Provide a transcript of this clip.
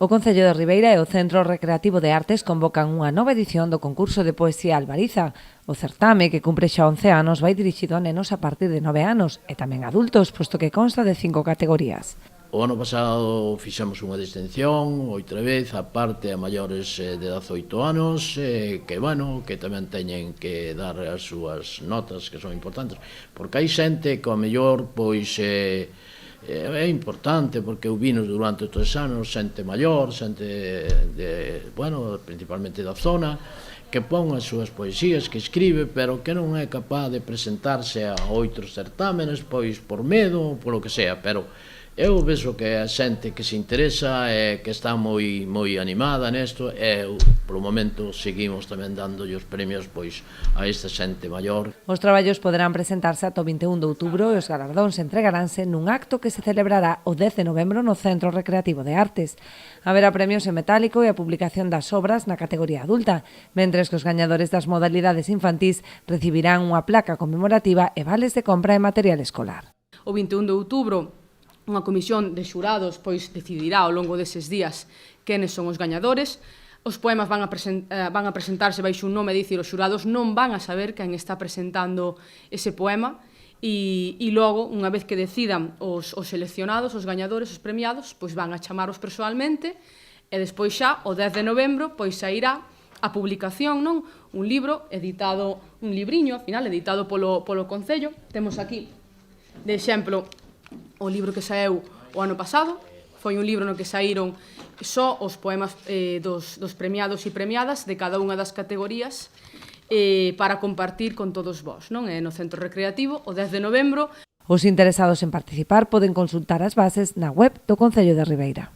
O Concello de Ribeira e o Centro Recreativo de Artes convocan unha nova edición do concurso de poesía Albariza. O certame, que cumpre xa 11 anos, vai dirixido a nenos a partir de 9 anos e tamén adultos, posto que consta de 5 categorías. O ano pasado fixamos unha distinción, outra vez, a parte a maiores de 18 anos, que tamén teñen que dar as súas notas, que son importantes, porque hai xente que, ao mellor, pois, é importante, porque eu vino durante todos os anos, xente maior, xente, principalmente da zona, que pon as súas poesías, que escribe, pero que non é capaz de presentarse a outros certámenes, pois por medo, polo que sea, pero eu vexo que a xente que se interesa e que está moi animada nesto, e polo momento seguimos tamén dándolle os premios pois a esta xente maior. Os traballos poderán presentarse ata o 21 de outubro e os galardóns entregaránse nun acto que se celebrará o 10 de novembro no Centro Recreativo de Artes. Haberá premios en metálico e a publicación das obras na categoría adulta, mentres que os gañadores das modalidades infantís recibirán unha placa conmemorativa e vales de compra de material escolar. O 21 de outubro, unha comisión de xurados pois decidirá ao longo deses días quenes son os gañadores. Os poemas van a presentarse baixo un nome, dicir, os xurados non van a saber quen está presentando ese poema e logo, unha vez que decidan os seleccionados, os gañadores, os premiados, pois van a chamaros persoalmente e despois xa, o 10 de novembro, pois sairá a publicación, non? Un libro editado, un libriño, ao final, editado polo Concello. Temos aquí, de exemplo, o libro que saeu o ano pasado. Foi un libro no que saíron só os poemas dos premiados e premiadas de cada unha das categorías para compartir con todos vós, non? No Centro Recreativo, o 10 de novembro. Os interesados en participar poden consultar as bases na web do Concello de Ribeira.